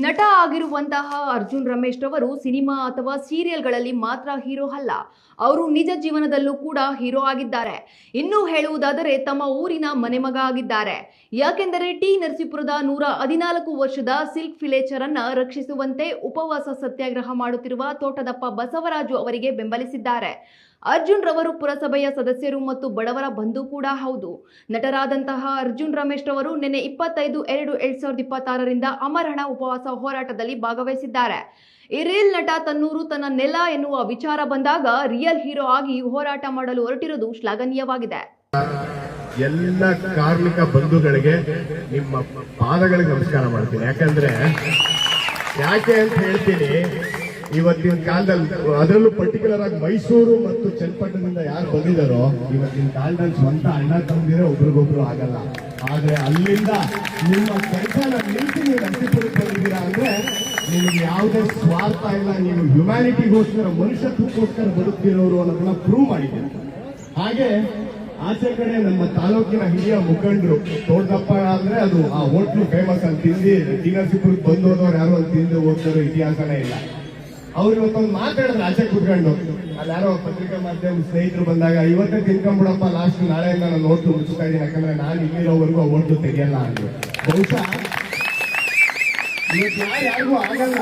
ನಟ ಆಗಿರುವಂತಹ ಅರ್ಜುನ್ ರಮೇಶ್ ರವರು ಸಿನಿಮಾ ಅಥವಾ ಸೀರಿಯಲ್ಗಳಲ್ಲಿ ಮಾತ್ರ ಹೀರೋ ಅಲ್ಲ, ಅವರು ನಿಜ ಜೀವನದಲ್ಲೂ ಕೂಡ ಹೀರೋ ಆಗಿದ್ದಾರೆ. ಇನ್ನೂ ಹೇಳುವುದಾದರೆ ತಮ್ಮ ಊರಿನ ಮನೆಮಗ ಆಗಿದ್ದಾರೆ. ಯಾಕೆಂದರೆ ಟಿ ನರಸೀಪುರದ 114 ವರ್ಷದ ಸಿಲ್ಕ್ ಫಿಲೇಚರನ್ನ ರಕ್ಷಿಸುವಂತೆ ಉಪವಾಸ ಸತ್ಯಾಗ್ರಹ ಮಾಡುತ್ತಿರುವ ತೋಟದಪ್ಪ ಬಸವರಾಜು ಅವರಿಗೆ ಬೆಂಬಲಿಸಿದ್ದಾರೆ. ಅರ್ಜುನ್ ರವರು ಪುರಸಭೆಯ ಸದಸ್ಯರು ಮತ್ತು ಬಡವರ ಬಂಧು ಕೂಡ ಹೌದು. ನಟರಾದಂತಹ ಅರ್ಜುನ್ ರಮೇಶ್ ರವರು ನಿನ್ನೆ 25/2/2026 ಅಮರಣ ಉಪವಾಸ ಹೋರಾಟದಲ್ಲಿ ಭಾಗವಹಿಸಿದ್ದಾರೆ. ಈ ರಿಯಲ್ ನಟ ತನ್ನೂರು ತನ್ನ ನೆಲ ಎನ್ನುವ ವಿಚಾರ ಬಂದಾಗ ರಿಯಲ್ ಹೀರೋ ಆಗಿ ಹೋರಾಟ ಮಾಡಲು ಹೊರಟಿರುವುದು ಶ್ಲಾಘನೀಯವಾಗಿದೆ. ಎಲ್ಲ ಕಾರ್ಮಿಕ ಬಂಧುಗಳಿಗೆ ನಿಮ್ಮ ಪಾದಗಳಿಗೆ ನಮಸ್ಕಾರ ಮಾಡ್ತೀನಿ. ಯಾಕೆ ಅಂತ ಹೇಳ್ತೀನಿ, ಇವತ್ತಿನ ಕಾಲದಲ್ಲಿ ಅದರಲ್ಲೂ ಪರ್ಟಿಕ್ಯುಲರ್ ಆಗಿ ಮೈಸೂರು ಮತ್ತು ಚನ್ನಪಟ್ಟಣದಿಂದ ಯಾರು ಬಂದಿದ್ದಾರೋ ಇವತ್ತಿನ ಕಾಲದಲ್ಲಿ ಸ್ವಂತ ಅಣ್ಣ ತಂದಿರೋ ಒಬ್ರಿಗೊಬ್ರು ಆಗಲ್ಲ. ಆದ್ರೆ ಅಲ್ಲಿಂದ ನಿಮ್ಮ ಕೆಲಸನ ನಿಲ್ಸಿ ನೀವು ನರಸೀಪುರಕ್ಕೆ ಬಂದಿದ್ದೀರಾ ಅಂದ್ರೆ ನಿಮಗೆ ಯಾವುದೇ ಸ್ವಾರ್ಥ ಇಲ್ಲ, ನೀವು ಹ್ಯುಮ್ಯಾನಿಟಿಗೋಸ್ಕರ ಮನುಷ್ಯತ್ವಕ್ಕೋಸ್ಕರ ಬದುಕ್ತಿರೋರು ಅನ್ನೋದನ್ನ ಪ್ರೂವ್ ಮಾಡಿದ್ದೀರಿ. ಹಾಗೆ ಆಚೆ ಕಡೆ ನಮ್ಮ ತಾಲೂಕಿನ ಹಿರಿಯ ಮುಖಂಡರು ತೋಟದಪ್ಪ ಅಂದ್ರೆ ಅದು ಆ ಹೋಟ್ಲು ಫೇಮಸ್ ಅಂತ ತಿಂದು ಟಿ ನರಸೀಪುರಕ್ಕೆ ಬಂದು ಹೋದವ್ರು ಯಾರು ಅಲ್ಲಿ ತಿಂದು ಹೋಗ್ತಾರೋ ಇತಿಹಾಸನೇ ಇಲ್ಲ. ಅವ್ರು ಇವತ್ತೊಂದು ಮಾತಾಡಿದ್ರೆ ಆಚೆ ಕೂತ್ಕೊಂಡು, ಅಲ್ಲಿ ಯಾರೋ ಪತ್ರಿಕಾ ಮಾಧ್ಯಮ ಸ್ನೇಹಿತರು ಬಂದಾಗ ಇವತ್ತೇ ತಿನ್ಕೊಂಡ್ಬಿಡಪ್ಪ, ಲಾಸ್ಟ್ ನಾಳೆಯಿಂದ ನಾನು ಹೋಟ್ಲು ಮುಗಿಸ್ತಾ ಇದ್ದೀನಿ, ಯಾಕಂದ್ರೆ ನಾನು ಇಲ್ಲಿರೋವರೆಗೂ ಆ ಹೋಟ್ಲು ತೆಗೆಯಲ್ಲ ಅಂದ್ರು. ಬಹುಶಃ ಇವತ್ತು ಯಾರಿಗೂ ಆಗಲ್ಲ,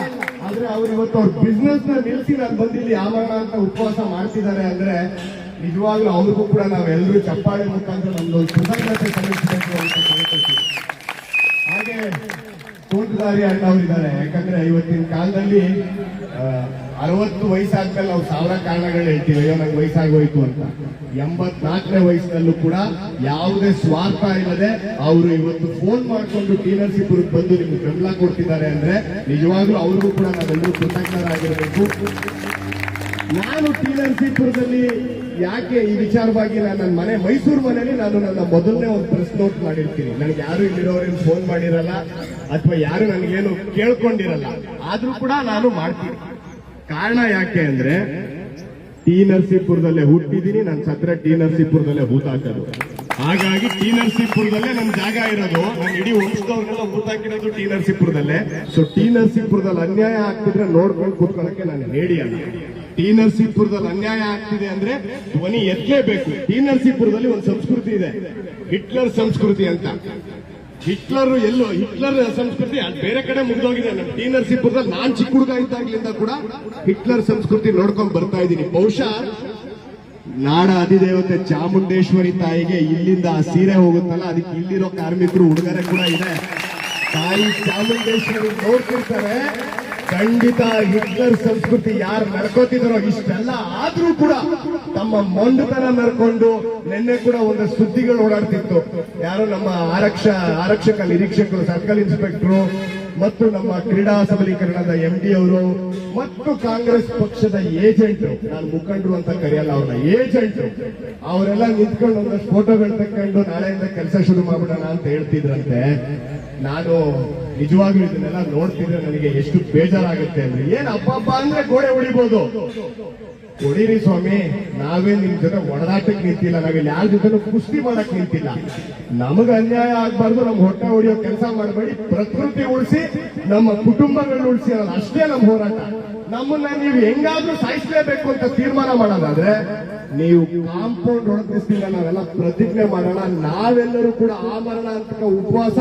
ಆದ್ರೆ ಅವ್ರು ಇವತ್ತು ಅವ್ರ ಬಿಸ್ನೆಸ್ ನ ನಿಲ್ಸಿ ನಾನು ಬಂದಿಲ್ಲಿ ಆಮರಣ ಅಂತ ಉಪವಾಸ ಮಾಡ್ತಿದ್ದಾರೆ ಅಂದ್ರೆ ನಿಜವಾಗ್ಲೂ ಅವ್ರಿಗೂ ಕೂಡ ನಾವೆಲ್ಲರೂ ಚಪ್ಪಾಳೆ ಮುಖಾಂತರ ನಮ್ದೊಂದು ಕೃತಜ್ಞತೆ ಸಲ್ಲಿಸಬೇಕು ಅಂತ ಕೇಳ್ಕೊಳ್ತೀವಿ. ಹಾಗೆ ತೋಟದಾರಿ ಅಣ್ಣವರಿದ್ದಾರೆ. ಯಾಕಂದ್ರೆ ಇವತ್ತಿನ ಕಾಲದಲ್ಲಿ 60 ವಯಸ್ಸಾದ್ಮೇಲೆ ನಾವು 1000 ಕಾರಣಗಳು ಹೇಳ್ತೀವಿ, ಅಯ್ಯೋ ನಂಗೆ ವಯಸ್ಸಾಗೋಯ್ತು ಅಂತ. 84ನೇ ವಯಸ್ಸಿನಲ್ಲೂ ಕೂಡ ಯಾವುದೇ ಸ್ವಾರ್ಥ ಇಲ್ಲದೆ ಅವರು ಇವತ್ತು ಫೋನ್ ಮಾಡಿಕೊಂಡು ಟಿ ನರಸೀಪುರಕ್ಕೆ ಬಂದು ನಿಮ್ಗೆ ಬೆಂಬಲ ಕೊಡ್ತಿದ್ದಾರೆ ಅಂದ್ರೆ ನಿಜವಾಗ್ಲೂ ಅವ್ರಿಗೂ ಕೂಡ ನಾವೆಲ್ಲರೂ ಕೃತಜ್ಞರಾಗಿರಬೇಕು. ನಾನು ಟಿ ನರಸೀಪುರದಲ್ಲಿ ಯಾಕೆ ಈ ವಿಚಾರವಾಗಿ ನನ್ನ ಮನೆ ಮೈಸೂರು ಮನೆಯಲ್ಲಿ ನಾನು ನನ್ನ ಮೊದಲನೇ ಒಂದು ಪ್ರೆಸ್ ನೋಟ್ ಮಾಡಿರ್ತೀನಿ. ನನಗೆ ಯಾರು ಇಲ್ಲಿರೋರೇನು ಫೋನ್ ಮಾಡಿರಲ್ಲ ಅಥವಾ ಯಾರು ನನಗೇನು ಕೇಳ್ಕೊಂಡಿರಲ್ಲ, ಆದ್ರೂ ಕೂಡ ನಾನು ಮಾಡ್ತೀನಿ. ಕಾರಣ ಯಾಕೆ ಅಂದ್ರೆ ಟಿ ನರಸೀಪುರದಲ್ಲೇ ಹುಟ್ಟಿದ್ದೀನಿ, ನನ್ನ ಸತ್ರ ಟಿ ನರಸೀಪುರದಲ್ಲೇ ಹೂತಾಕೋದು. ಹಾಗಾಗಿ ಟಿ ನರಸೀಪುರದಲ್ಲೇ ನನ್ನ ಜಾಗ ಇರೋದು, ನನ್ನ ಇಡೀ ವಂಶದವ್ರನ್ನೆಲ್ಲ ಹೂತಾಕಿರೋದು ಟಿ ನರಸೀಪುರದಲ್ಲೇ. ಸೊ ಟಿ ನರಸೀಪುರದಲ್ಲಿ ಅನ್ಯಾಯ ಆಗ್ತಿದ್ರೆ ನೋಡ್ಕೊಂಡು ಕೂತ್ಕೊಳ್ಳೋಕೆ ನಾನು ಹೇಳಿ ಅಲ್ಲ. ಟಿ ನರಸೀಪುರದಲ್ಲಿ ಅನ್ಯಾಯ ಆಗ್ತಿದೆ ಅಂದ್ರೆ ಧ್ವನಿ ಎತ್ತಲೇಬೇಕು. ಟಿ ನರಸೀಪುರದಲ್ಲಿ ಒಂದು ಸಂಸ್ಕೃತಿ ಇದೆ, ಹಿಟ್ಲರ್ ಸಂಸ್ಕೃತಿ ಅಂತ. ಹಿಟ್ಲರ್ ಸಂಸ್ಕೃತಿ ಬೇರೆ ಕಡೆ ಮುಗಿದೋಗಿದೆ. ನಮ್ಮ ಟಿ ನರಸೀಪುರದಲ್ಲಿ ನಾನ್ ಚಿಕ್ಕ ಹುಡುಗ ಇದ್ದಾಗ್ಲಿಂದ ಕೂಡ ಹಿಟ್ಲರ್ ಸಂಸ್ಕೃತಿ ನೋಡ್ಕೊಂಡ್ ಬರ್ತಾ ಇದ್ದೀನಿ. ಬಹುಶಃ ನಾಡ ಅಧಿದೇವತೆ ಚಾಮುಂಡೇಶ್ವರಿ ತಾಯಿಗೆ ಇಲ್ಲಿಂದ ಸೀರೆ ಹೋಗುತ್ತಲ್ಲ, ಅದಕ್ಕೆ ಇಲ್ಲಿರೋ ಕಾರ್ಮಿಕರು ಉಡುಗೊರೆ ಕೂಡ ಇದೆ. ತಾಯಿ ಚಾಮುಂಡೇಶ್ವರಿ ನೋಡ್ತಿರ್ತಾರೆ. ಖಂಡಿತ ಹಿಟ್ಲರ್ ಸಂಸ್ಕೃತಿ ಯಾರು ನಡ್ಕೋತಿದಾರೋ ಇಷ್ಟೆಲ್ಲ ಆದ್ರೂ ಕೂಡ ತಮ್ಮ ಮೊಂಡುತನ ನಡ್ಕೊಂಡು ನಿನ್ನೆ ಕೂಡ ಒಂದು ಸುದ್ದಿಗಳು ಓಡಾಡ್ತಿತ್ತು. ಯಾರೋ ನಮ್ಮ ಆರಕ್ಷಕ ನಿರೀಕ್ಷಕರು, ಸರ್ಕಲ್ ಇನ್ಸ್ಪೆಕ್ಟರ್ ಮತ್ತು ನಮ್ಮ ಕ್ರೀಡಾ ಸಬಲೀಕರಣದ MD ಅವರು ಮತ್ತು ಕಾಂಗ್ರೆಸ್ ಪಕ್ಷದ ಏಜೆಂಟ್, ನಾನು ಮುಖಂಡರು ಅಂತ ಕರೆಯಲ್ಲ, ಅವ್ರನ್ನ ಏಜೆಂಟ್, ಅವರೆಲ್ಲ ನಿಂತ್ಕೊಂಡು ಒಂದಷ್ಟು ಫೋಟೋಗಳು ತಕೊಂಡು ನಾಳೆಯಿಂದ ಕೆಲಸ ಶುರು ಮಾಡ್ಬಿಡೋಣ ಅಂತ ಹೇಳ್ತಿದ್ರಂತೆ. ನಾನು ನಿಜವಾಗ್ಲೂ ಇದನ್ನೆಲ್ಲ ನೋಡ್ತಿದ್ರೆ ನನಗೆ ಎಷ್ಟು ಬೇಜಾರಾಗುತ್ತೆ ಅಂದ್ರೆ, ಏನ್ ಹಬ್ಬ ಅಂದ್ರೆ ಗೋಡೆ ಹೊಡಿಬಹುದು, ಹೊಡೀರಿ ಸ್ವಾಮಿ, ನಾವೇ ನಿಮ್ ಜೊತೆ ಒಡದಾಟಕ್ಕೆ ನಿಂತಿಲ್ಲ, ನಾವಿಲ್ಲಿ ಯಾರ ಜೊತೆ ಕುಸ್ತಿ ಮಾಡಕ್ ನಿಂತಿಲ್ಲ. ನಮಗ ಅನ್ಯಾಯ ಆಗ್ಬಾರ್ದು, ನಮ್ ಹೊಟ್ಟೆ ಹೊಡಿಯೋ ಕೆಲಸ ಮಾಡಬೇಡಿ, ಪ್ರಕೃತಿ ಉಳಿಸಿ ನಮ್ಮ ಕುಟುಂಬಗಳನ್ನ ಉಳಿಸಿ ಅನ್ನೋದು ಅಷ್ಟೇ ನಮ್ಮ ಹೋರಾಟ. ನಮ್ಮನ್ನ ನೀವು ಹೆಂಗಾದ್ರೂ ಸಾಯಿಸಲೇಬೇಕು ಅಂತ ತೀರ್ಮಾನ ಮಾಡೋದಾದ್ರೆ ನೀವು ಕಾಂಪೌಂಡ್ ಹೊಡೆದಿಸ್ತಿಲ್ಲ, ನಾವೆಲ್ಲ ಪ್ರತಿಜ್ಞೆ ಮಾಡೋಣ. ನಾವೆಲ್ಲರೂ ಕೂಡ ಆಮರಣ ಅಂತ ಉಪವಾಸ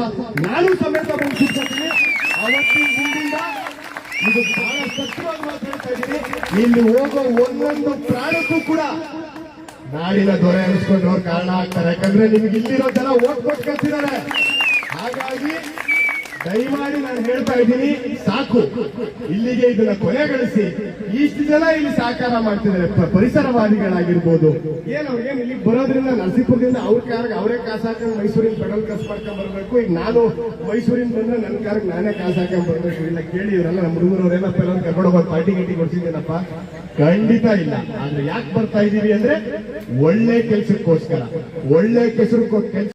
ನಾನು ಸಮೇತ ಮುಗಿಸ್ತೀನಿ. ಅವತ್ತಿನ ದಿನದಿಂದ ಇದು ಬಹಳ ಸತ್ಯವಾಗಿ ಮಾತಾಡ್ತಾ ಇದ್ದೀನಿ. ಇಲ್ಲಿ ಹೋಗೋ ಒಂದೊಂದು ಪ್ರಾಣಕ್ಕೂ ಕೂಡ ನಾಡಿನ ದೊರೆ ಅನಿಸ್ಕೊಂಡವ್ರು ಕಾರಣ ಆಗ್ತಾರೆ. ಯಾಕಂದ್ರೆ ನಿಮ್ಗೆ ಇಲ್ಲಿರೋ ಜನ ಓಟ್ ಕೊಟ್ಟು ಕಳ್ಸಿದ್ದಾರೆ. ಹಾಗಾಗಿ ದಯಮಾಡಿ ನಾನು ಹೇಳ್ತಾ ಇದ್ದೀನಿ, ಸಾಕು, ಇಲ್ಲಿಗೆ ಇದನ್ನ ಕೊನೆಗಳಿಸಿ. ಇಷ್ಟು ಜನ ಇಲ್ಲಿ ಸಹಕಾರ ಮಾಡ್ತಿದ್ದಾರೆ, ಪರಿಸರವಾದಿಗಳಾಗಿರ್ಬೋದು. ಏನು ಇಲ್ಲಿ ಬರೋದ್ರಿಂದ ನರಸೀಪುರದಿಂದ ಅವರೇ ಕಾಸು ಹಾಕೊಂಡು ಮೈಸೂರಿನ ಪೆಟ್ರೋಲ್ ಖರ್ಚು ಮಾಡ್ಕೊಂಡ್ ಬರ್ಬೇಕು. ಈಗ ನಾನು ಮೈಸೂರಿನ ಬಂದ್ರೆ ನನ್ನ ಕಾರ್ಗೆ ನಾನೇ ಕಾಸು ಹಾಕೊಂಡ್ ಬರ್ಬೇಕು. ಇಲ್ಲ ಕೇಳಿ ಇವರೆಲ್ಲ ನಮ್ಮ ಹುಡುಗರವರೆಲ್ಲ ಪೆಟ್ರೋಲ್ ಕರ್ಕೊಂಡು ಹೋಗೋದು ಪಾರ್ಟಿ ಗಿಟಿ ಕೊಡ್ಸಿದ್ದೀನಪ್ಪ, ಖಂಡಿತ ಇಲ್ಲ. ಆದ್ರೆ ಯಾಕೆ ಬರ್ತಾ ಇದೀವಿ ಅಂದ್ರೆ ಒಳ್ಳೆ ಕೆಲ್ಸಕ್ಕೋಸ್ಕರ, ಒಳ್ಳೆ ಕೆಸರು